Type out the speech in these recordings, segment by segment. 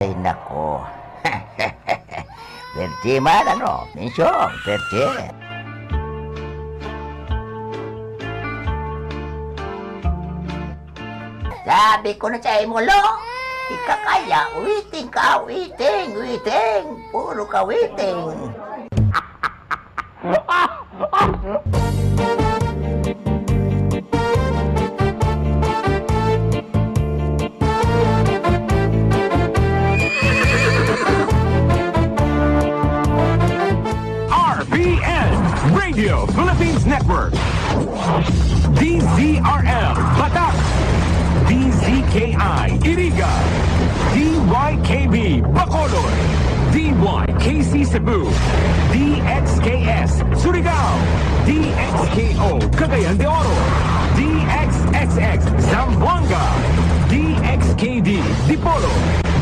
Ay, nako. Perche man, ano? Mensyong, perche. Sabi ko na sa'yo mo, Lo, di ka kaya, witing ka, witing. Puro ka witing. Radio Philippines Network, DZRL Batak, DZKI Iriga, DYKB Bacolod, DYKC Cebu, DXKS Surigao, DXKO Cagayan de Oro, DXXX Zamboanga, DXKD Dipolo,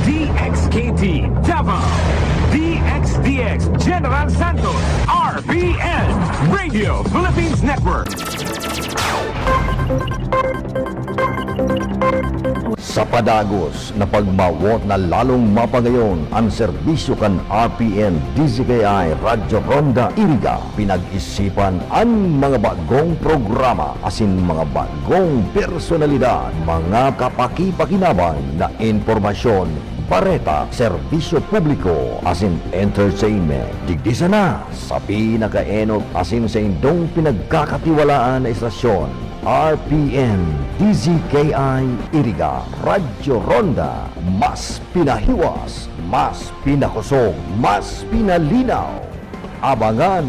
DXKT Davao, DXDX General Santos, RPN Radio Philippines Network. Sa padagos na pagmawot na lalong mapagayon ang serbisyo kan RPN DZKI Radyo Ronda Iriga, pinag-isipan ang mga bagong programa asin mga bagong personalidad, mga kapaki-pakinabang na impormasyon, pareta, serbisyo publiko, asin entertainment. Digdisa na sa pinakaenot asin sa indong pinagkakatiwalaan na istasyon, RPN DZKI Iriga Radyo Ronda. Mas pinahiwas, mas pinakusog, mas pinalinaw. Abangan!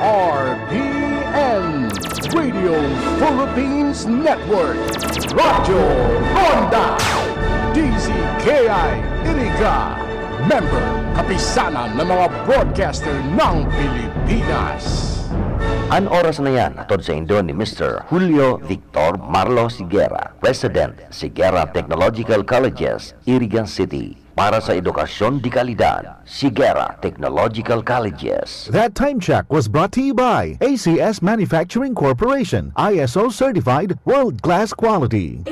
RPN Radio Philippines Network, Radyo Ronda, DZKI Iriga, member kapisanan ng mga broadcaster ng Pilipinas. An oras na yan, atod sa Indo ni Mr. Julio Victor Marlo Siguera, President, Siguera Technological Colleges, Iriga City. Para sa edukasyon di kalidad, Siguera Technological Colleges. That time check was brought to you by ACS Manufacturing Corporation, ISO certified world-class quality.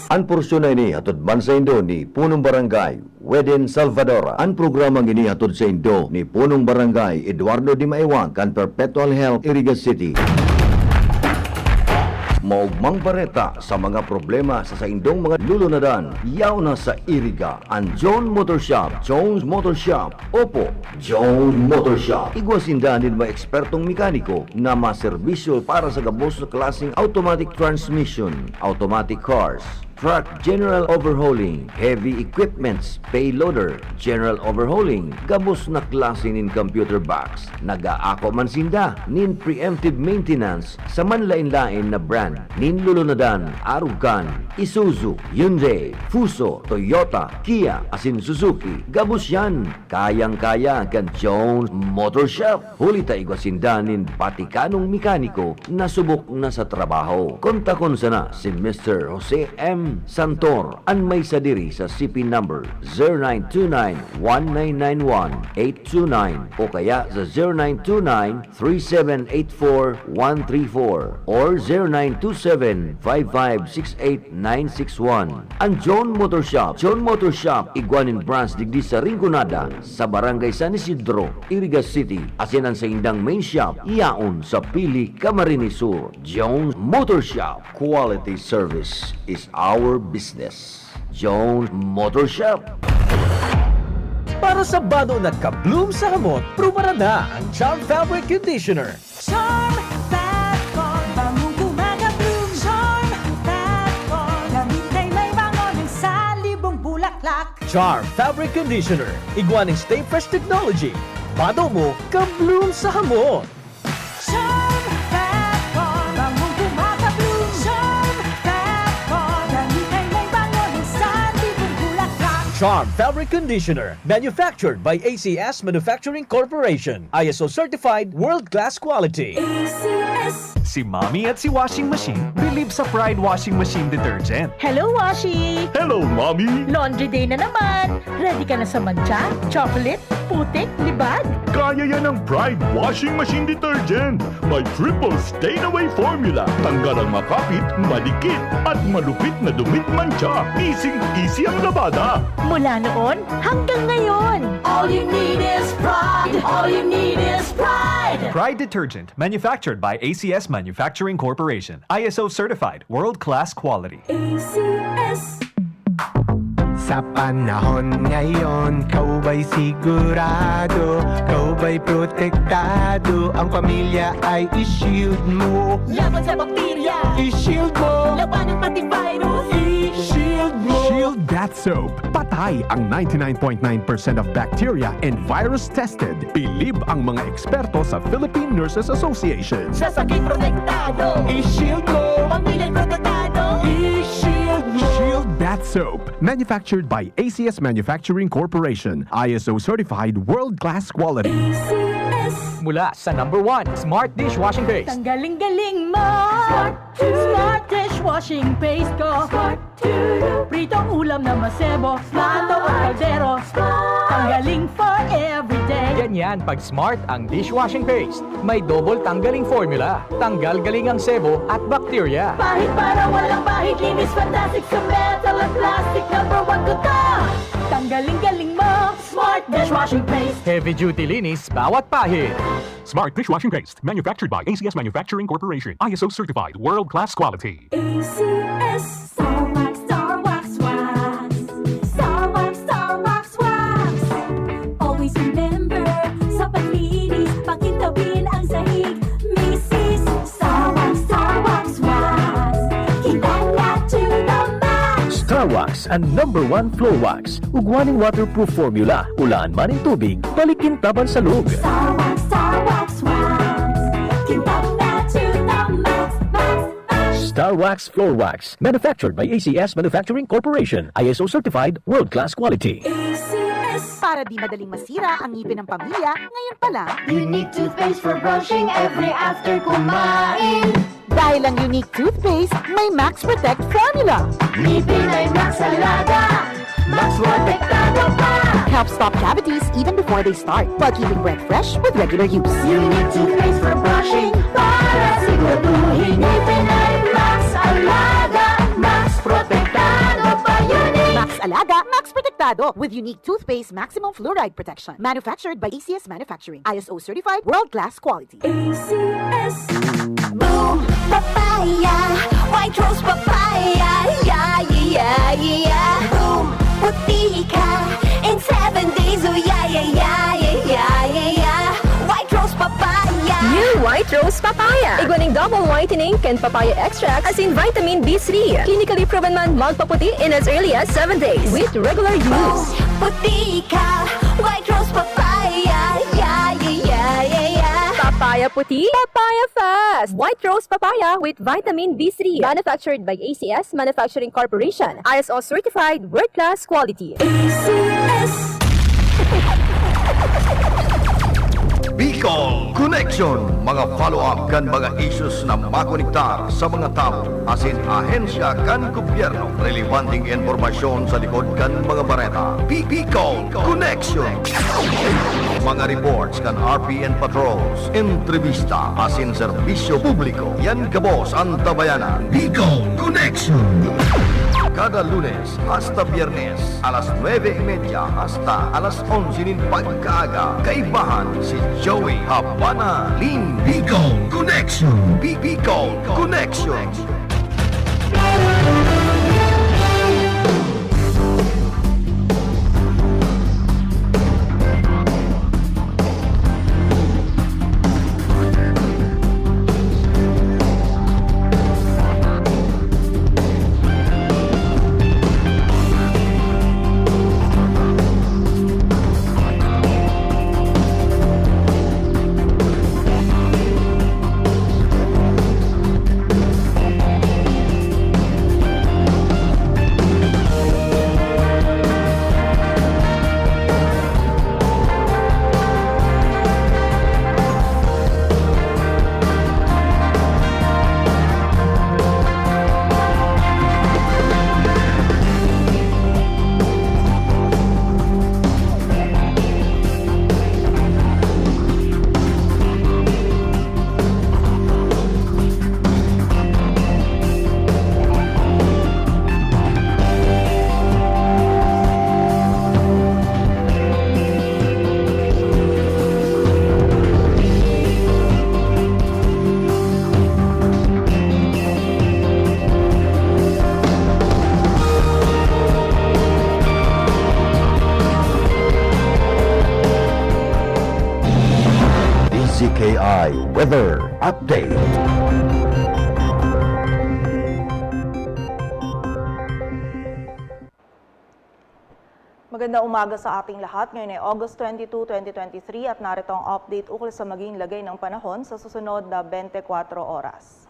Ang porsyon na ini hatod man sa Indo ni Punong Barangay Weden Salvadora. Ang programang ini hatod sa Indo ni Punong Barangay Eduardo Di Maiwang kan Perpetual Health Iriga City. Maugmang bareta sa mga problema sa indong mga lulunadan, yaw na sa Iriga ang John Motor Shop, Jones Motor Shop. Opo, Jones Motor Shop. Igwasindahan din mga ekspertong mekaniko na maserbisyo para sa gabos na klaseng automatic transmission, automatic cars, truck general overhauling, heavy equipments, payloader, general overhauling, gabos na klase nin computer box. Nag-aako man sinda nin preemptive maintenance sa manlain-lain na brand nin lulunadan, Arugan, Isuzu, Hyundai, Fuso, Toyota, Kia, asin Suzuki. Gabos yan, kayang-kaya kan Jones Motor Shop. Hulita igwasinda nin patikanong mekaniko na subok na sa trabaho. Kontakon sana si Mr. Jose M. Santor ang may sadiri sa CP number 0929-1991-829 o kaya sa 0929-3784-134 or 0927-5568-961. Ang John Motor Shop. John Motor Shop, Iguanin Branch digdi sa Rinconada sa Barangay San Isidro, Iriga City. Asinan sa indang main shop, iyaon sa Pili, Camarines Sur. Jones Motor Shop. Quality service is our business. Jones Motor Shop. Para sa bado na ka-bloom sa hamot, prumara na ang Charm Fabric Conditioner. Charm Fatcon, bangong kumaga-bloom. Charm Fatcon, gamitin may bangon ng salibong bulaklak. Charm Fabric Conditioner, iguaning Stay Fresh Technology. Bado mo, ka-bloom sa hamot. Charm Fatcon, bangong kumaga-bloom. Charm Fatcon, gamitin may bangon ng salibong bulaklak. Charm Fabric Conditioner, manufactured by ACS Manufacturing Corporation, ISO certified world-class quality. ACS. Si Mommy at si Washing Machine believe sa Pride Washing Machine Detergent. Hello, Washi! Hello, Mommy! Laundry day na naman! Ready ka na sa mancha, chocolate, putik, libag? Kaya yan ng Pride Washing Machine Detergent. May triple stain-away formula. Tanggal ang makapit, madikit, at malupit na dumit mancha. Easy ang labada. Mula noon hanggang ngayon. All you need is pride. All you need is pride. Pride Detergent, manufactured by ACS Manufacturing Corporation. ISO certified, world-class quality. ACS. Sa panahon ngayon, kau ba'y sigurado? Kau ba'y protektado? Ang pamilya ay i-shield mo. Laban sa bakterya. I-shield mo. Labanan pati virus. I-shield mo. Shield Bath Soap. Patay ang 99.9% of bacteria and virus tested. Believe ang mga eksperto sa Philippine Nurses Association. Sa sakit protektado. I-shield mo. Pamilya protektado. I-shield mo. Shield Bath Soap. Manufactured by ACS Manufacturing Corporation. ISO certified world-class quality. ACS. Mula sa number 1, Smart Dishwashing Paste. Tanggaling-galing mo! Smart dishwashing paste ko! Pritong ulam na masebo, plato o kaldero. Tanggaling for everyday. Ganyan pag Smart ang dishwashing paste. May double tanggaling formula. Tanggal galing ang sebo at bakterya. Pahit para walang pahit, linis fantastic sa metal at plastic. Number 1 ko to! Tanggaling-galing mo! Smart dishwashing paste. Heavy duty linis bawat pahit. Smart Dishwashing Paste. Manufactured by ACS Manufacturing Corporation. ISO certified world-class quality. ACS. Star Wax, Star Wax, Wax. Star Wax, Star Wax, Wax. Always remember, sa paglinis, pakintabin ang sahig. Mrs. Star Wax, Star Wax, Wax. Kita na to the max. Star Wax ang number 1 floor wax. Ugwaning waterproof formula. Ulaan man ang tubig, balikin taban sa loob. Star Wax, Star Wax, Wax. Kita na to the max, max, max. Star Wax Floor Wax. Manufactured by ACS Manufacturing Corporation. ISO certified, world-class quality. ACS. Para di madaling masira ang ngipin ng pamilya, ngayon pa lang, Unique toothpaste for brushing every after kumain. dahil ang unique toothpaste, may Max Protect formula. Ngipin ay Max Alaga. Max Protektado pa. Helps stop cavities even before they start, while keeping breath fresh with regular use. Unique toothpaste for brushing. Para siguraduhin ngipin ay Max Alaga. Max Protektado pa. Unique. Max Alaga, Max Protectado with unique toothpaste maximum fluoride protection. Manufactured by ACS Manufacturing. ISO certified, world-class quality. ACS. Boom, papaya, white rose papaya, yeah, yeah, yeah. Boom, puti ka in 7 days, oh yeah, yeah, yeah, yeah, yeah, yeah. White rose papaya. New White Rose Papaya. Iguaning double whitening and papaya extract as in vitamin B3. Clinically proven man magpaputi in as early as 7 days with regular Boom, use. puti ka, white rose papaya, yeah, yeah, yeah, yeah, yeah. Papaya puti, papaya fast. White Rose Papaya with vitamin B3. Manufactured by ACS Manufacturing Corporation. ISO certified, world-class quality. ACS. BICOL Connection, mga follow-up kan mga issues na makonektar sa mga tao, asin ahensya kan gobyerno, relevanting informasyon sa likod kan mga bareta. BICOL Connection. Mga reports kan RPN patrols, entrevista, asin serbisyo publiko. Yan kabos ang tabayanan. BICOL Connection. Kada Lunes hasta Biyernes, alas 9:30 hasta alas 11 ng pagkaaga. Kaibahan si Joey Habana Lin. BICOL Connection. BICOL Connection. NBI Weather Update. Magandang umaga sa ating lahat. Ngayon ay August 22, 2023 at narito ang update ukol sa maging lagay ng panahon sa susunod na 24 oras.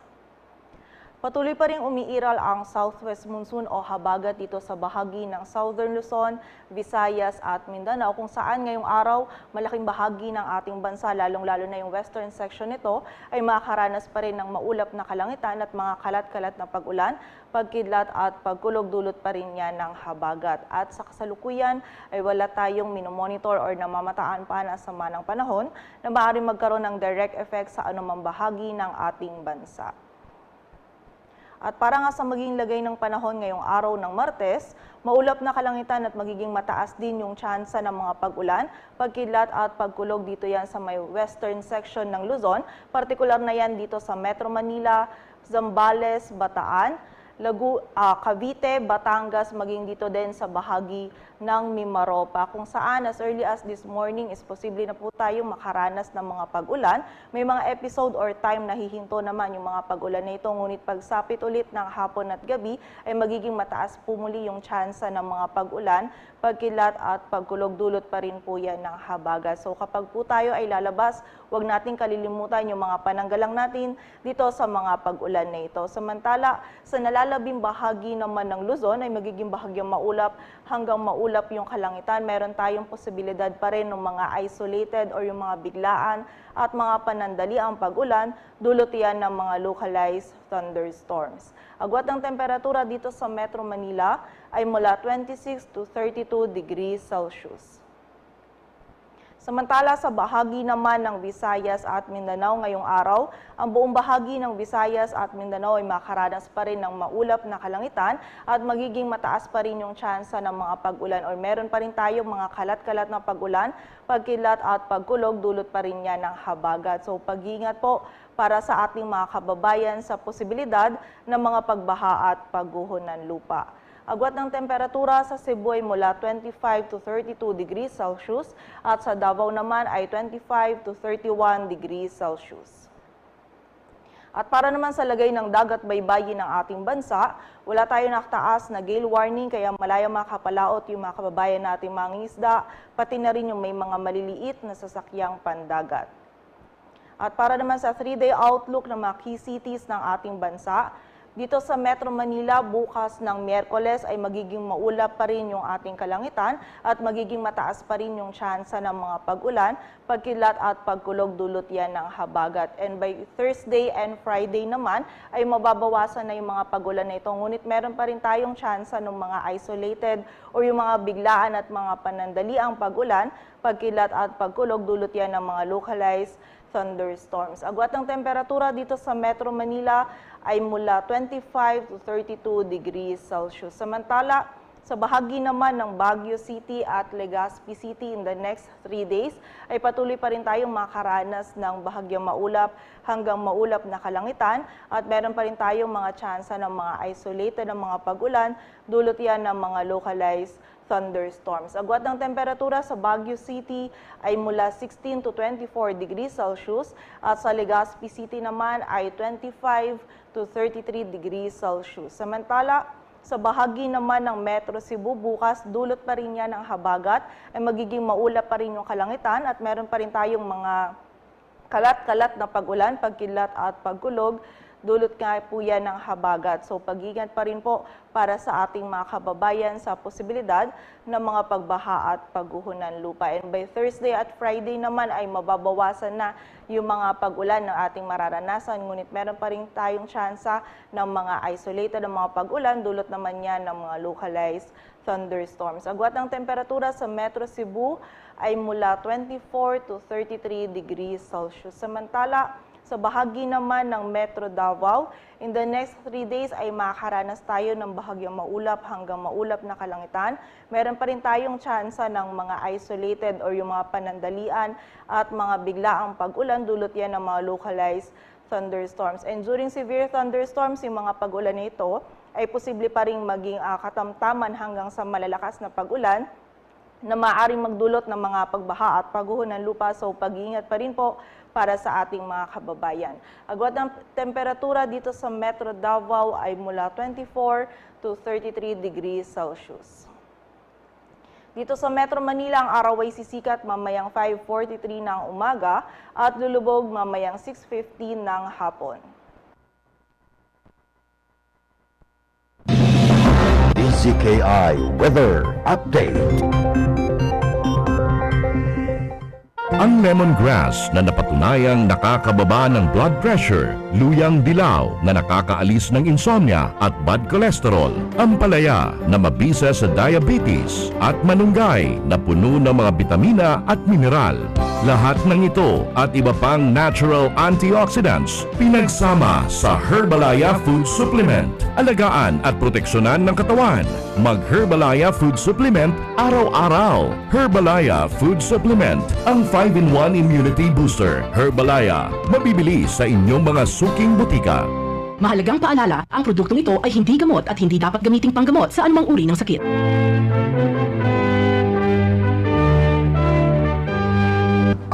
Patuloy pa rin umiiral ang southwest monsoon o habagat dito sa bahagi ng Southern Luzon, Visayas at Mindanao kung saan ngayong araw malaking bahagi ng ating bansa, lalong-lalo na yung western section nito, ay makakaranas pa rin ng maulap na kalangitan at mga kalat-kalat na pag-ulan, pagkidlat at pagkulog, dulot pa rin yan ng habagat. At sa kasalukuyan ay wala tayong minomonitor or namamataan pa na sama ng panahon na maaaring magkaroon ng direct effect sa anumang bahagi ng ating bansa. At para nga sa maging lagay ng panahon ngayong araw ng Martes, maulap na kalangitan at magiging mataas din yung tsansa ng mga pag-ulan, pagkidlat at pagkulog dito yan sa may western section ng Luzon, partikular na yan dito sa Metro Manila, Zambales, Bataan, Cavite, Batangas, maging dito din sa bahagi ng Mimaropa, kung saan as early as this morning is posible na po tayong makaranas ng mga pag-ulan. May mga episode or time na hihinto naman yung mga pag-ulan na ito, ngunit pagsapit ulit ng hapon at gabi ay magiging mataas po muli yung tsansa ng mga pag-ulan, pagkilat at pagkulog, dulot pa rin po yan ng habagat. So kapag po tayo ay lalabas, huwag nating kalilimutan yung mga pananggalang natin dito sa mga pag-ulan na ito. Samantala, sa nalalabing bahagi naman ng Luzon ay magiging bahagyang maulap hanggang maulap yung kalangitan. Meron tayong posibilidad pa rin ng mga isolated or yung mga biglaan at mga panandaliang pag-ulan, dulot yan ng mga localized thunderstorms. Agwat ng temperatura dito sa Metro Manila ay mula 26 to 32 degrees Celsius. Samantala sa bahagi naman ng Visayas at Mindanao ngayong araw, ang buong bahagi ng Visayas at Mindanao ay makaranas pa rin ng maulap na kalangitan at magiging mataas pa rin yung tsansa ng mga pag-ulan or meron pa rin tayong mga kalat-kalat na pag-ulan, pagkilat at pagkulog, dulot pa rin yan ng habagat. So pag-iingat po para sa ating mga kababayan sa posibilidad ng mga pagbaha at pagguho ng lupa. Agwat ng temperatura sa Cebu ay mula 25 to 32 degrees Celsius at sa Davao naman ay 25 to 31 degrees Celsius. At para naman sa lagay ng dagat baybayin ng ating bansa, wala tayo nakataas na gale warning kaya malaya makapalaot yung mga kababayan nating mangingisda, pati na rin yung may mga maliliit na sasakyang pandagat. At para naman sa 3-day outlook ng mga key cities ng ating bansa, dito sa Metro Manila, bukas ng Miyerkules ay magiging maulap pa rin yung ating kalangitan at magiging mataas pa rin yung tsansa ng mga pag-ulan, pagkilat at pagkulog, dulot yan ng habagat. And by Thursday and Friday naman ay mababawasan na yung mga pag-ulan na ito. Ngunit meron pa rin tayong tsansa ng mga isolated o yung mga biglaan at mga panandaliang pag-ulan, pagkilat at pagkulog, dulot yan ng mga localized thunderstorms. Agwat ng temperatura dito sa Metro Manila ay mula 25 to 32 degrees Celsius. Samantala, sa bahagi naman ng Baguio City at Legazpi City in the next 3 days ay patuloy pa rin tayong makaranas ng bahagyang maulap hanggang maulap na kalangitan at meron pa rin tayong mga tsansa ng mga isolated ng mga pag-ulan, dulot yan ng mga localized thunderstorms. Agwat ng temperatura sa Baguio City ay mula 16 to 24 degrees Celsius at sa Legazpi City naman ay 25 to 33 degrees Celsius. Samantala, sa bahagi naman ng Metro Cebu, bukas dulot pa rin yan ng habagat ay magiging maulap pa rin yung kalangitan at meron pa rin tayong mga kalat-kalat na pag-ulan, pagkilat at pagkulog, dulot nga po yan ng habagat. So pag-ingat pa rin po para sa ating mga kababayan sa posibilidad ng mga pagbaha at pagguho ng lupa. And by Thursday at Friday naman ay mababawasan na yung mga pag-ulan ng ating mararanasan. Ngunit meron pa rin tayong tsansa ng mga isolated ng mga pag-ulan, dulot naman yan ng mga localized thunderstorms. Agwat ng temperatura sa Metro Cebu ay mula 24 to 33 degrees Celsius. Samantala, sa bahagi naman ng Metro Davao, in the next 3 days ay makakaranas tayo ng bahagyang maulap hanggang maulap na kalangitan. Meron pa rin tayong tsansa ng mga isolated or yung mga panandalian at mga biglaang pag-ulan, dulot yan ng mga localized thunderstorms. And during severe thunderstorms, yung mga pag-ulan na ito ay posible pa rin maging katamtaman hanggang sa malalakas na pag-ulan na maaaring magdulot ng mga pagbaha at pagguho ng lupa. So pag-iingat pa rin po para sa ating mga kababayan. Agwat ng temperatura dito sa Metro Davao ay mula 24 to 33 degrees Celsius. Dito sa Metro Manila, ang araw ay sisikat mamayang 5:43 ng umaga at lulubog mamayang 6:15 ng hapon. DZKI Weather Update. Ang lemongrass na napatunayang nakakababa ng blood pressure, luyang dilaw na nakakaalis ng insomnia at bad cholesterol, ampalaya na mabisa sa diabetes at manunggay na puno ng mga bitamina at mineral. Lahat ng ito at iba pang natural antioxidants pinagsama sa Herbalaya Food Supplement. Alagaan at proteksyonan ng katawan. Mag-Herbalaya Food Supplement araw-araw. Herbalaya Food Supplement, ang 5-in-1 Immunity Booster. Herbalaya, mabibili sa inyong mga suking butika. Mahalagang paalala, ang produktong ito ay hindi gamot at hindi dapat gamiting panggamot sa anumang uri ng sakit.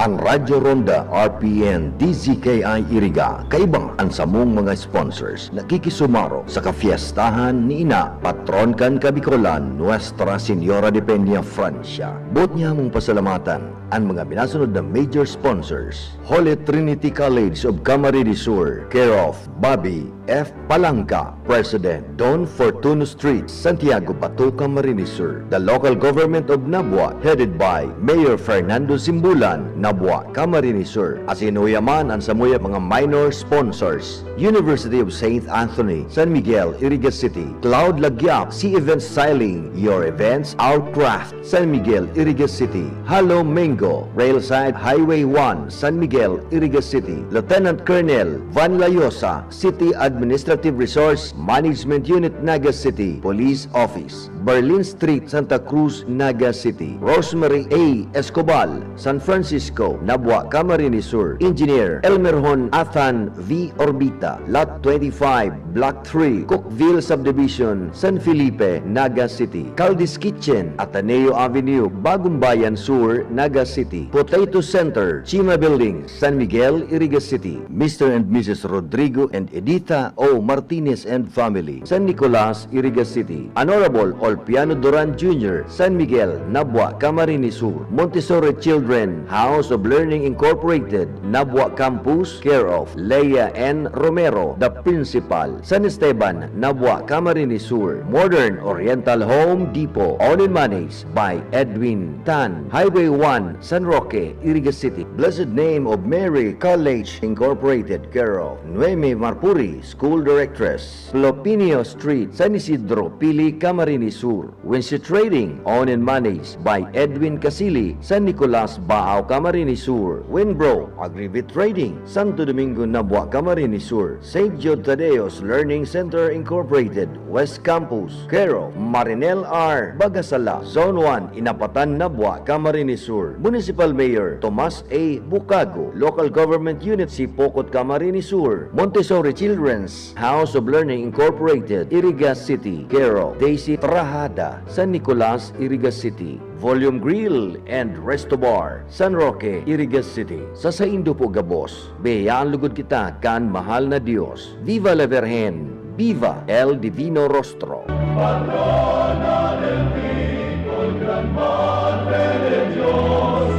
Ang Radyo Ronda RPN DZKI Iriga, kaibang ang samong mga sponsors nakikisumaro sa kafiestahan ni Ina Patron kan Kabikolan Nuestra Señora de Peña, Francia. Buot niya mong pasalamatan ang mga binasunod na major sponsors: Holy Trinity College of Camarines Sur, care of Bobby F. Palangka, President, Don Fortuno Street, Santiago, Bato, Camarines Sur. The local government of Nabua, headed by Mayor Fernando Simbulan, Nabua, Camarines Sur. Asinuyaman ang samuya mga minor sponsors: University of St. Anthony, San Miguel, Iriga City. Cloud Lagyap, Sea Events Styling, your events, our craft, San Miguel, Iriga City. Halo Mango, Railside Highway 1, San Miguel, Iriga City. Lieutenant Colonel Van Layosa, City Administrative Resource Management Unit, Naga City. Police Office, Berlin Street, Santa Cruz, Naga City. Rosemary A. Escobal, San Francisco, Nabua, Camarines Sur. Engineer Elmerhon Athan V. Orbita, Lot 25, Block 3, Cookville Subdivision, San Felipe, Naga City. Caldi's Kitchen, Ateneo Avenue, Bagong Bayan Sur, Naga City. Potato Center, Chima Building, San Miguel, Iriga City. Mr. and Mrs. Rodrigo and Edita O. Martinez and Family, San Nicolas, Iriga City. Honorable Olpiano Duran Jr., San Miguel, Nabua, Camarines Sur. Montessori Children House of Learning Incorporated, Nabua Campus, care of Leia N. Romero, the Principal. San Esteban, Nabua, Camarines Sur. Modern Oriental Home Depot, owned and managed by Edwin Tan. Highway 1, San Roque, Iriga City. Blessed Name of Mary College Incorporated, care of Noemi Marpuri, School Directress. Lopinio Street, San Isidro, Pili, Camarines Sur. Wincy Trading, owned and managed by Edwin Casili, San Nicolas, Baao, Camarines Sur. Winbro, Agribit Trading, Santo Domingo, Nabua, Camarines Sur. St. Jude Tadeos Learning Center Incorporated, West Campus, care of Marinel R. Bagasala, Zone 1, Inapatan, Nabua, Camarines Sur. Municipal Mayor Tomas A. Bucago, Local Government Unit Sipokot, Camarines Sur. Montessori Children's House of Learning Incorporated, Iriga City, care of Daisy Trahada, San Nicolas, Iriga City. Volume Grill and Resto Bar, San Roque, Iriga City. Sa Saindo po gabos, beyaan lugod kita kan mahal na Diyos. Viva la Virgen, viva el Divino Rostro. Patrona del Bicol, Gran Madre de Dios,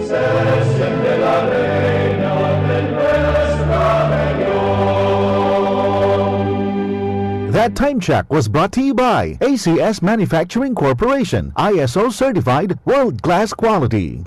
se siente la reina de nuestra región. That time check was brought to you by ACS Manufacturing Corporation, ISO certified world-class quality.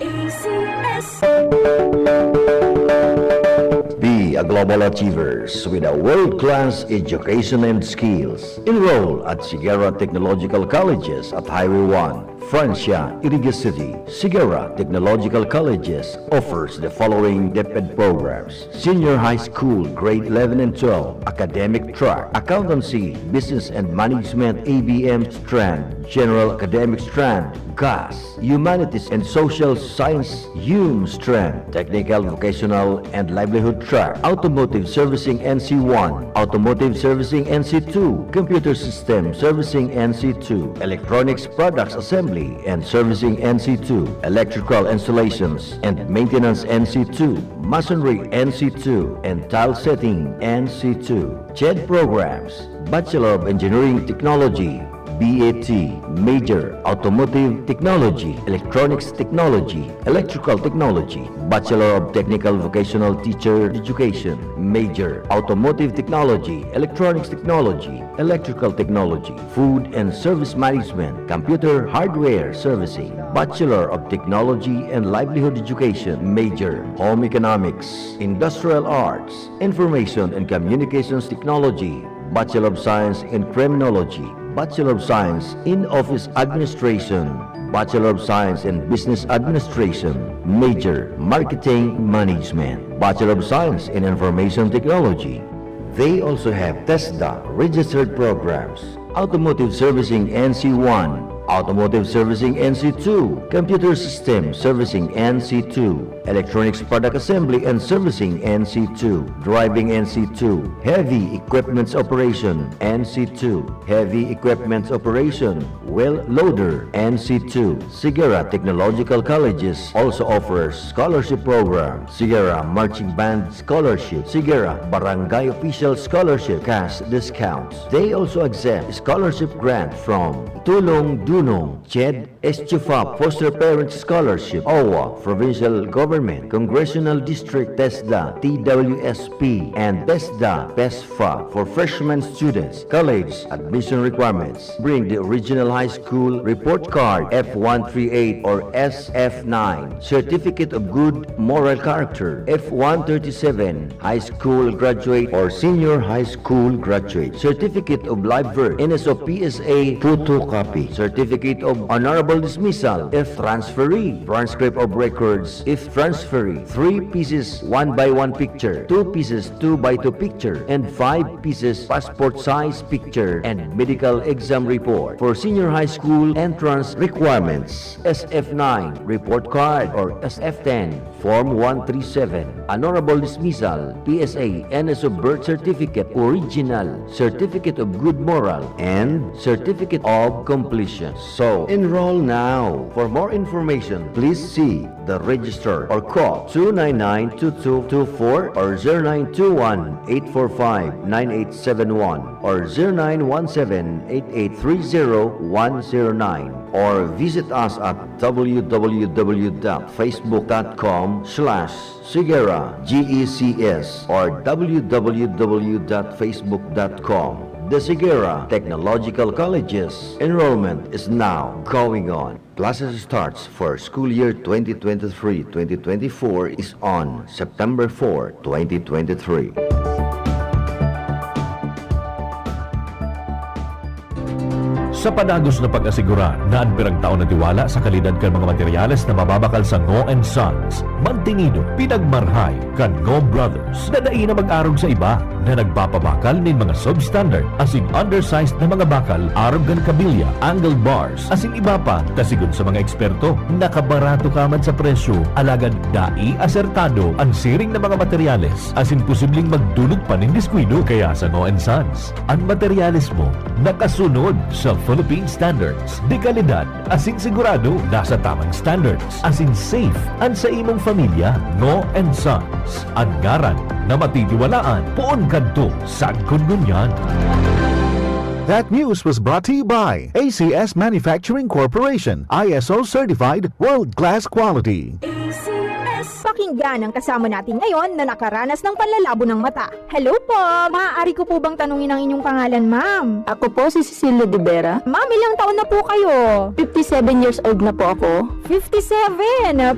Be a global achievers with a world-class education and skills. Enroll at Sigara Technological Colleges at Highway 1, Francia, Iriga City. Sigara Technological Colleges offers the following DepEd programs: Senior High School, Grade 11 and 12, Academic Track, Accountancy, Business and Management ABM Strand, General Academic Strand, GAS, Humanities and Social Science HUM Strand, Technical, Vocational and Livelihood Track, Automotive Servicing NC1, Automotive Servicing NC2, Computer System Servicing NC2, Electronics Products Assembly and Servicing NC2, Electrical Installations and Maintenance NC2, Masonry NC2 and Tile Setting NC2. CHED programs, Bachelor of Engineering Technology, BAT, Major Automotive Technology, Electronics Technology, Electrical Technology, Bachelor of Technical Vocational Teacher Education, Major Automotive Technology, Electronics Technology, Electrical Technology, Food and Service Management, Computer Hardware Servicing, Bachelor of Technology and Livelihood Education, Major Home Economics, Industrial Arts, Information and Communications Technology, Bachelor of Science in Criminology, Bachelor of Science in Office Administration, Bachelor of Science in Business Administration, Major Marketing Management, Bachelor of Science in Information Technology. They also have TESDA registered programs, Automotive Servicing NC1, Automotive Servicing NC2, Computer System Servicing NC2, Electronics Product Assembly and Servicing NC2, Driving NC2, Heavy Equipments Operation NC2, Heavy Equipments Operation, Well Loader NC2. Sigara Technological Colleges also offers scholarship program, Sigara Marching Band Scholarship, Sigara Barangay Official Scholarship, cash discounts. They also accept scholarship grant from Tulong Dunong, CHED, Estufa Foster Parents Scholarship, OWA, Provincial Government, Congressional District TESDA, TWSP, and TESDA, PESFA for freshman students. College admission requirements. Bring the original high school report card F138 or SF9, Certificate of Good Moral Character F137, High School Graduate or Senior High School Graduate, Certificate of Live Birth, NSO PSA photocopy, Certificate of Honorable Dismissal if transferee, Transcript of Records if transferee, 3 pieces 1x1 picture, 2 pieces 2x2 picture, and 5 pieces passport size picture and medical exam report. For senior high school entrance requirements, SF9 report card or SF10 Form 137, Honorable Dismissal, PSA, NSO Birth Certificate, Original, Certificate of Good Moral, and Certificate of Completion. So, enroll now. For more information, please see the register or call 299-2224 or 0921-845-9871 or 0917-8830-109 or visit us at www.facebook.com/Sigara GECS or www.facebook.com. The Sigara Technological Colleges enrollment is now going on. Classes starts for school year 2023-2024 is on September 4, 2023. Sa panagos na pag-asigura na anbirang taon na tiwala sa kalidad kan mga materyales na mababakal sa Ngo & Sons, mantinido, pinagmarhay kan Ngo Brothers na daig na mag-arog sa iba na nagpapabakal nin mga substandard as in undersized na mga bakal, arog gan kabilya, angled bars, as in iba pa, kasigun sa mga eksperto, nakabarato kaman sa presyo, alagad dai asertado ang siring na mga materyales, as in posibleng magdulog pa nin diskwido. Kaya sa Ngo & Sons, ang materyales mo nakasunod sa Philippine standards. Di kalidad, as in sigurado, nasa tamang standards. As in safe, ang sa imong pamilya, Ngo & Sons. Ang ngaran na matitiwalaan, poon kadto sa Gungunyan. That news was brought to you by ACS Manufacturing Corporation, ISO Certified World-Class Quality. Pakinggan ang kasama natin ngayon na nakaranas ng panlalabo ng mata. Hello po! Maaari ko po bang tanungin ang inyong pangalan, ma'am? Ako po si Cecilia De Vera. Ma'am, ilang taon na po kayo? 57 years old na po ako. 57?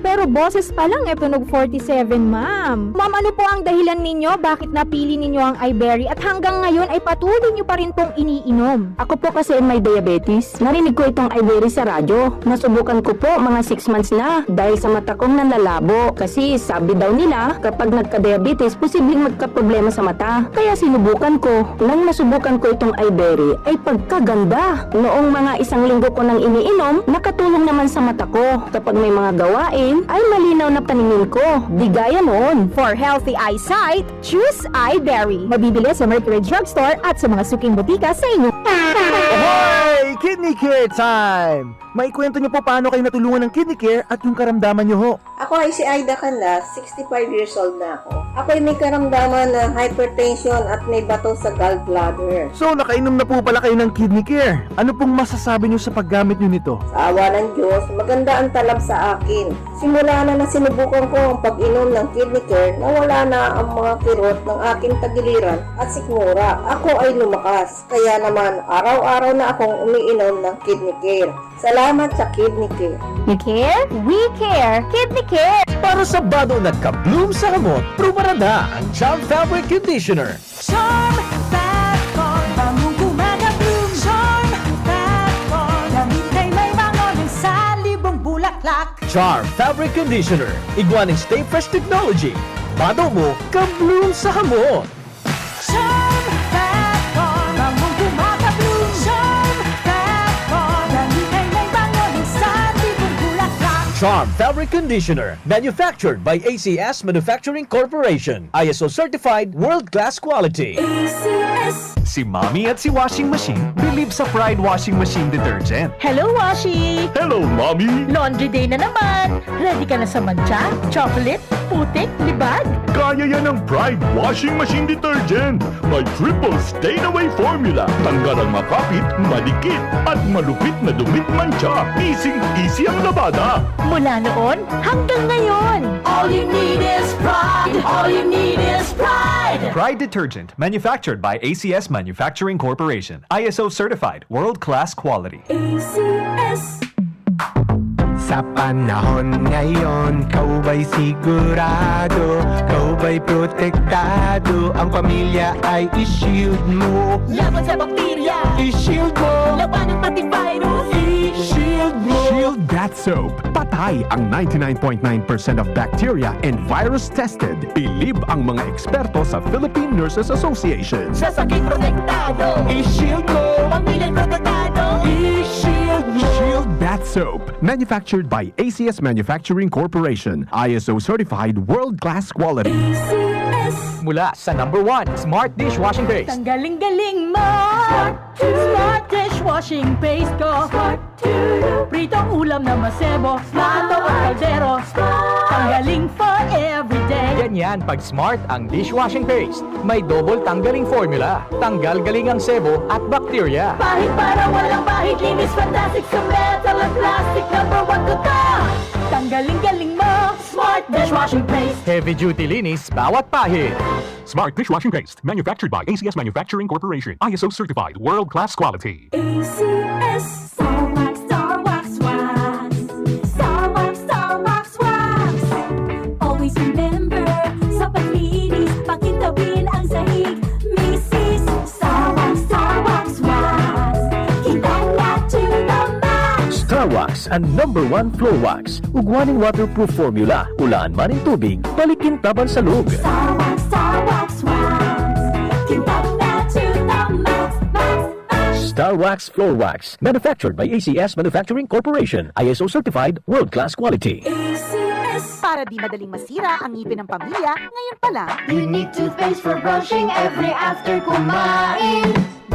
Pero boses pa lang tunog 47, ma'am. Ma'am, ano po ang dahilan ninyo? Bakit napili ninyo ang iBerry at hanggang ngayon ay patuloy nyo pa rin pong iniinom? Ako po kasi may diabetes. Narinig ko itong iBerry sa radyo. Nasubukan ko po mga 6 months na dahil sa mata kong nanlalabo. Kasi sabi daw nila, kapag nagka-diabetes, posibleng magka-problema sa mata. Kaya sinubukan ko. Nang nasubukan ko itong iBerry, ay pagkaganda. Noong mga 1 linggo ko nang iniinom, nakatulong naman sa mata ko. Kapag may mga gawain, ay malinaw na paningin ko. Di gaya noon. For healthy eyesight, choose iBerry. Mabibili sa Mercury Drugstore at sa mga suking butika sa inyong Hoy! Kidney Care time! May kwento niyo po paano kayo natulungan ng Kidney Care at yung karamdaman niyo ho. Ako ay si Iriga, 65 years old na ako. Ako ay may karamdaman ng hypertension at may bato sa gallbladder. So, nakainom na po pala kayo ng Kidney Care. Ano pong masasabi niyo sa paggamit niyo nito? Sa awa ng Diyos, maganda ang talab sa akin. Simula na sinubukan ko ang pag-inom ng Kidney Care, nawala na ang mga kirot ng aking tagiliran at sikmura. Ako ay lumakas. Kaya naman, araw-araw na akong umiinom ng Kidney Care. Salamat sa Kidney Care. You care? We care! Kidney Care! Para sa bado nagka-bloom sa hamot, prumarada ang Charm Fabric Conditioner. Charm Factor, bangong gumagabloom. Charm Factor, damit ay may bangon sa libong bulaklak. Charm Fabric Conditioner. Iguaning Stay Fresh Technology. Bado mo, ka-bloom sa hamot. Charm Factor, bangong gumagabloom. Charm Factor, damit ay may bangon sa libong bulaklak. Charm Fabric Conditioner. Manufactured by ACS Manufacturing Corporation. ISO certified world-class quality. ACS. Si Mommy at si Washing Machine believe sa Pride Washing Machine Detergent. Hello, Washi! Hello, Mommy! Laundry day na naman! Ready ka na sa mancha, chocolate, putik, libag? Kaya yan ang Pride Washing Machine Detergent. May triple stain-away formula. Tanggal ang makapit, madikit, at malupit na dumit mancha. Easy ang labada. Mula noon hanggang ngayon! All you need is pride. All you need is pride. Pride Detergent, manufactured by ACS Manufacturing Corporation. ISO certified, world-class quality. ACS. Sa panahon ngayon, kau ba'y sigurado? Kau ba'y protektado? Ang pamilya ay i-shield mo. Laban sa bakterya. I-shield mo. Laban ng pati virus. I-shield mo. Shield Bat Soap. Patay ang 99.9% of bacteria and virus tested. Believe ang mga eksperto sa Philippine Nurses Association. Sa sakit protektado. I-shield mo. Pamilyang protektado. I-shield mo. Shield Bat Soap. Manufactured by ACS Manufacturing Corporation. ISO certified world-class quality. ACS. Mula sa #1 Smart Dishwashing Paste. Ang galing-galing mo! Smart dishwashing paste ko! Pritong ulam na masebo, plato at kaldero. Tanggaling for everyday. Ganyan pag Smart ang dishwashing paste. May double tanggaling formula. Tanggal galing ang sebo at bakterya. Pahit para walang pahit. Linis fantastic sa metal at plastic. #1 ko to. Tanggaling-galing mo! Smart dishwashing paste. Heavy duty linis bawat pahit. Smart Dishwashing Paste. Manufactured by ACS Manufacturing Corporation. ISO certified world-class quality. ACS. Star Wax, Star Wax, Wax. Star Wax, Star Wax, Wax. Always remember, sa paglinis, pakintabin ang sahig. Mrs. Star Wax, Star Wax, Wax. Kita na to the max. Star Wax ang #1 floor wax. Ugwaning waterproof formula. Ulaan man ang tubig, balikintaban sa loob. Star Wax, Star Wax, Wax. Kita na to the max, max, max. Star Wax Floor Wax. Manufactured by ACS Manufacturing Corporation. ISO certified world-class quality. ACS. Para di madaling masira ang ngipin ng pamilya, ngayon pa lang, Unique toothpaste for brushing every after kumain.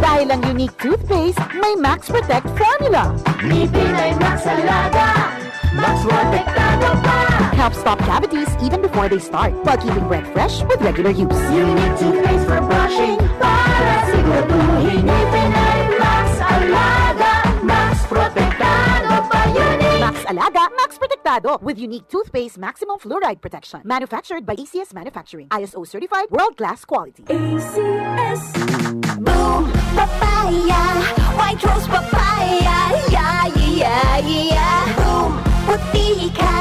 dahil ang unique toothpaste, may Max Protect formula. Ngipin ay Max Alaga. Max protektado pa. Helps stop cavities even before they start, while keeping breath fresh with regular use. Unique toothpaste for brushing. Para siguraduhin ngipin ay Max Alaga. Max protektado pa. Unique. Max Alaga, Max Protectado with unique toothpaste maximum fluoride protection. Manufactured by ACS Manufacturing. ISO certified world-class quality. ACS. Boom, papaya, white rose papaya, yeah, yeah, yeah. Boom, puti ka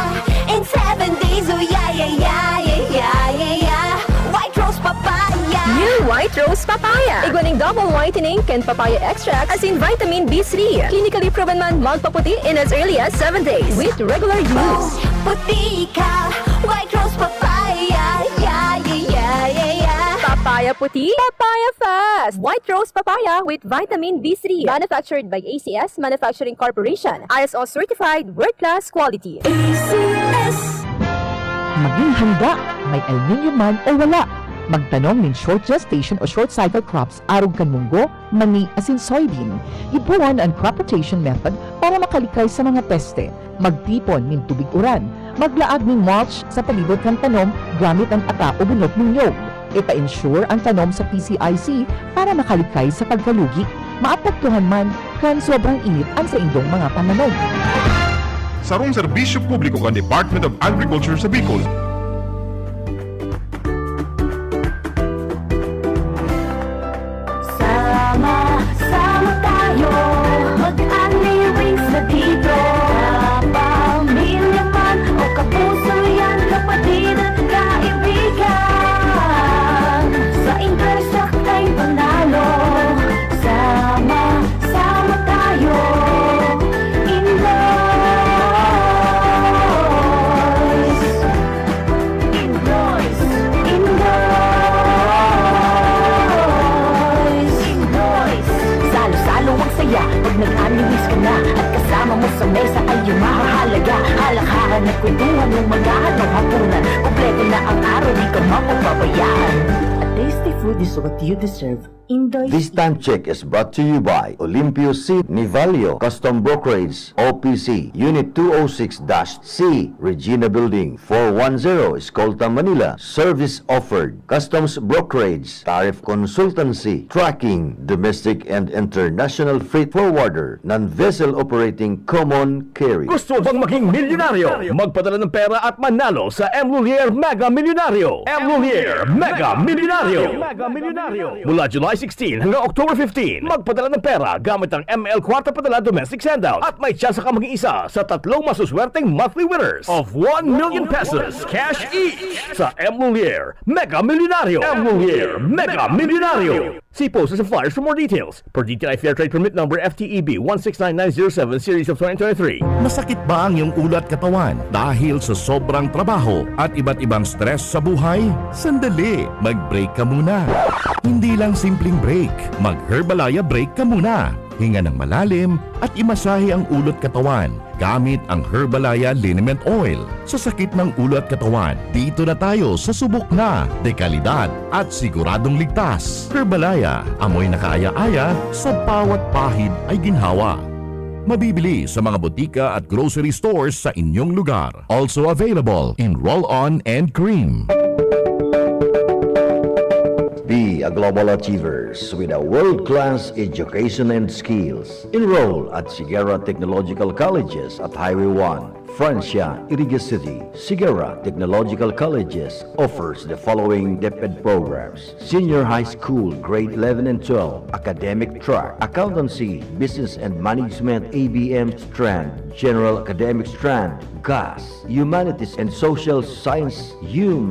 in 7 days, oh yeah, yeah, yeah, yeah, yeah, yeah. White rose papaya. New White Rose Papaya. Iguaning double whitening and papaya extract as in vitamin B3. Clinically proven man magpaputi in as early as 7 days with regular use. Puti ka, white rose papaya, yeah, yeah, yeah, yeah, yeah. Papaya puti, papaya fast. White Rose Papaya with vitamin B3. Manufactured by ACS Manufacturing Corporation. ISO certified world-class quality. ACS. Maging handa, may aluminium man o wala. Magtanom nin short gestation o short cycle crops arog kan munggo, mani asin soybean. Ibuwan ang crop rotation method para makalikay sa mga peste. Magtipon nin tubig uran. Maglaag nin mulch sa palibot kan tanom gamit ang ata o bunot ng nyog. Ipa-ensure ang tanom sa PCIC para makalikay sa pagkalugi. Maapektuhan man kan sobrang init ang sa indong mga pananom. Sarong serbisyo publiko kan Department of Agriculture sa Bicol. Sama tayo, mag-aliwing sa dito. Kapamilya man o kapuso yan, kapatid at kaibigan. Sa intercept ay panalo. Sama tayo, pag nag-aniwis ka na at kasama mo sa mesa ay yung mahahalaga. Halakhakan at kwentuhan ng magahan ng hapunan. Kompleto na ang araw, di ka mapapabayaan. A tasty food is what you deserve. This time check is brought to you by Olympio C. Nivalio Custom Brokerage OPC Unit 206-C Regina Building 410 Escolta, Manila. Service offered: Customs Brokerage, Tariff Consultancy, Tracking, Domestic and International Freight Forwarder, Non-Vessel Operating Common Carry. Gusto bang maging milyonaryo? Magpadala ng pera at manalo sa M. Lulier Mega Milyonaryo. M. Lulier Mega Milyonaryo. Mula July 16 hanggang October 15, magpadala ng pera gamit ang ML Kwarta Padala Domestic Sandout at may tsansa ka maging isa sa tatlong masuswerteng monthly winners of 1 million pesos cash each sa M. Lulier Mega Milyonaryo. M. Lulier Mega Milyonaryo. See posters and flyers for more details. Per DTI Fair Trade Permit Number FTEB 169907 Series of 2023. Masakit ba ang iyong ulat katawan dahil sa sobrang trabaho at iba't ibang stress sa buhay? Sandali, mag-break ka muna. Hindi lang simpleng break, mag-Herbalaya break ka muna. Hinga ng malalim at imasahe ang ulot katawan gamit ang Herbalaya Liniment Oil. Sa sakit ng ulot katawan, dito na tayo sa subok na, dekalidad at siguradong ligtas. Herbalaya, amoy na kaaya-aya, sa bawat pahid ay ginhawa. Mabibili sa mga botika at grocery stores sa inyong lugar. Also available in roll-on and cream. Be a global achievers with a world-class education and skills. Enroll at Sigara Technological Colleges at Highway 1, Francia, Iriga City. Sigara Technological Colleges offers the following DepEd programs: Senior High School Grade 11 and 12, Academic Track, Accountancy, Business and Management ABM Strand, General Academic Strand, GAS, Humanities and Social Science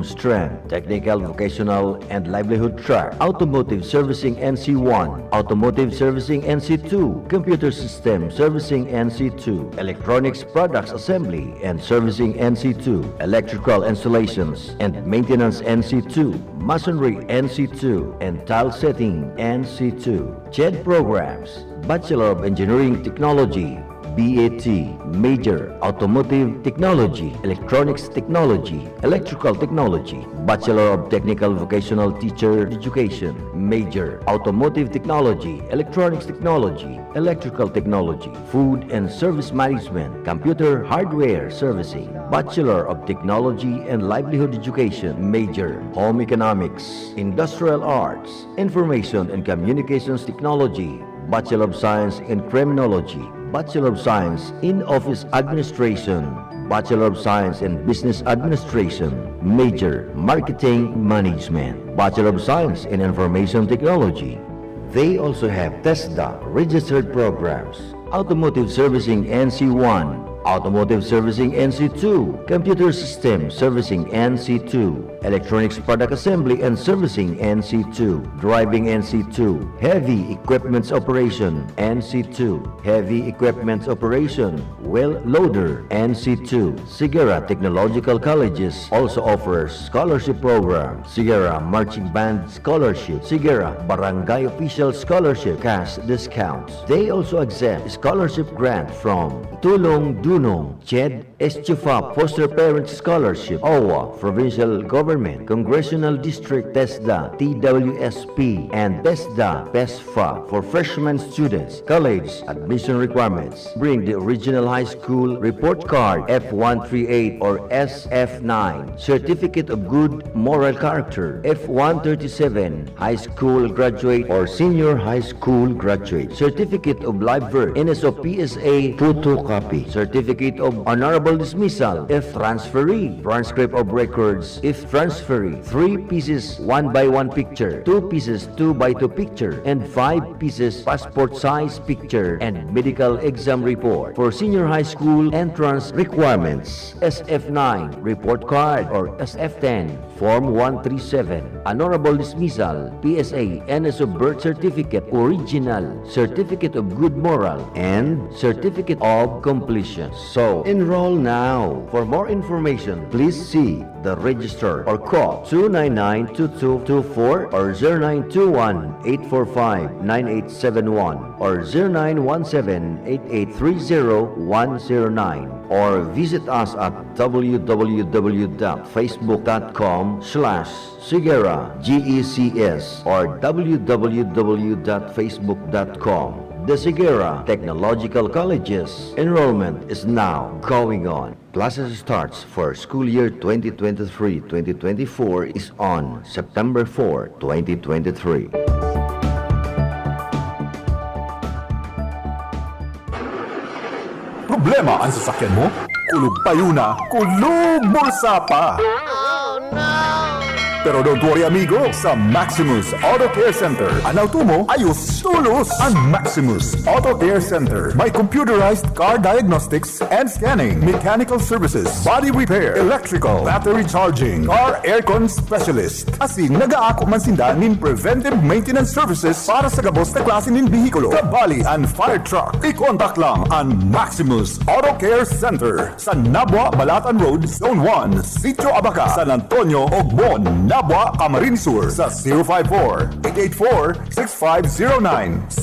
Strand, Technical, Vocational and Livelihood Track, Automotive Servicing NC1, Automotive Servicing NC2, Computer System Servicing NC2, Electronics Products Assembly and Servicing NC2, Electrical Installations and Maintenance NC2, Masonry NC2 and Tile Setting NC2. CHED programs: Bachelor of Engineering Technology, BAT, Major Automotive Technology, Electronics Technology, Electrical Technology, Bachelor of Technical Vocational Teacher Education, Major Automotive Technology, Electronics Technology, Electrical Technology, Food and Service Management, Computer Hardware Servicing, Bachelor of Technology and Livelihood Education, Major Home Economics, Industrial Arts, Information and Communications Technology, Bachelor of Science in Criminology, Bachelor of Science in Office Administration, Bachelor of Science in Business Administration, Major Marketing Management, Bachelor of Science in Information Technology. They also have TESDA registered programs: Automotive Servicing NC1, Automotive Servicing NC2, Computer System Servicing NC2, Electronics Product Assembly and Servicing NC2, Driving NC2, Heavy Equipments Operation NC2, Heavy Equipments Operation, well loader, NC2. Sigara Technological Colleges also offers scholarship program, Sigara Marching Band Scholarship, Sigara Barangay Official Scholarship, cash discounts. They also accept scholarship grant from Tulong Dunong, CHED, Estufa Foster Parent Scholarship, OWA, Provincial Government, Congressional District, TESDA, TWSP, and TESDA, PESFA for freshman students. College admission requirements. Bring the original high school report card F138 or SF9, Certificate of Good Moral Character F137, high school graduate or senior high school graduate, Certificate of Live Birth, NSO-PSA photocopy, Certificate of Honorable Dismissal if transferee, transcript of records if transferee, 3 pieces 1x1 picture, 2 pieces 2x2 picture, and 5 pieces passport size picture and medical exam report. For senior high school entrance requirements, SF9 report card or SF10 Form 137, Honorable Dismissal, PSA, NSO Birth Certificate, Original, Certificate of Good Moral, and Certificate of Completion. So, enroll now. For more information, please see the register or call 299-2224 or 0921-845-9871 or 0917-8830-109 or visit us at www.facebook.com/Sigara GECS or www.facebook.com. The Sigara Technological Colleges enrollment is now going on. Classes starts for school year 2023-2024 is on September 4, 2023. Problema ang sasakyan mo? Kulog tayo na, kulog bulsa pa! Oh no! Pero don't worry amigo, sa Maximus Auto Care Center, ang auto mo ayos tulos. Ang Maximus Auto Care Center may computerized car diagnostics and scanning, mechanical services, body repair, electrical, battery charging, car aircon specialist. Asing nag-aako man sinda nin preventive maintenance services para sa gabos na klase nin bihikulo, kabali and fire truck. I-contact lang ang Maximus Auto Care Center sa Nabwa, Balatan Road, Zone 1, Sitio Abaca, San Antonio, Ogbon, Nabwa, Camarines Sur sa 054-884-6509,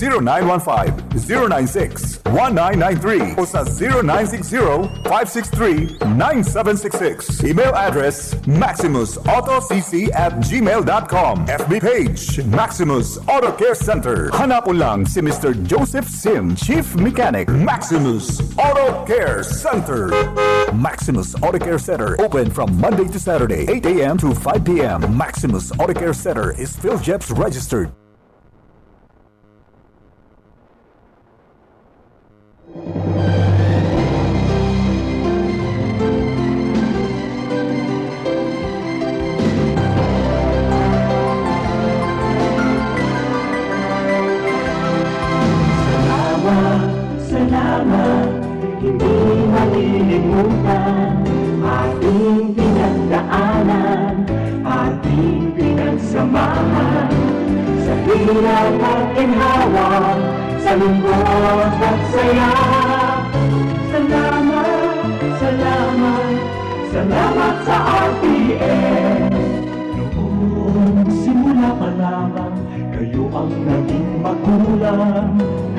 0915-096-1993 o sa 0960-563-9766. Email address maximusautocc@gmail.com. FB page Maximus Auto Care Center. Hanapon lang si Mr. Joseph Sim, Chief Mechanic, Maximus Auto Care Center. Maximus Auto Care Center open from Monday to Saturday, 8 a.m. to 5 p.m. Maximus Auto Care Center is PhilJeps registered. Salamat, hindi malilimutan ating pinagdaanan, ating pinagsamahan sa hirap at ginhawa, sa lungkot at saya. Salamat, salamat, salamat sa RPN. Noong simula pa lamang, kayo ang naging magulang.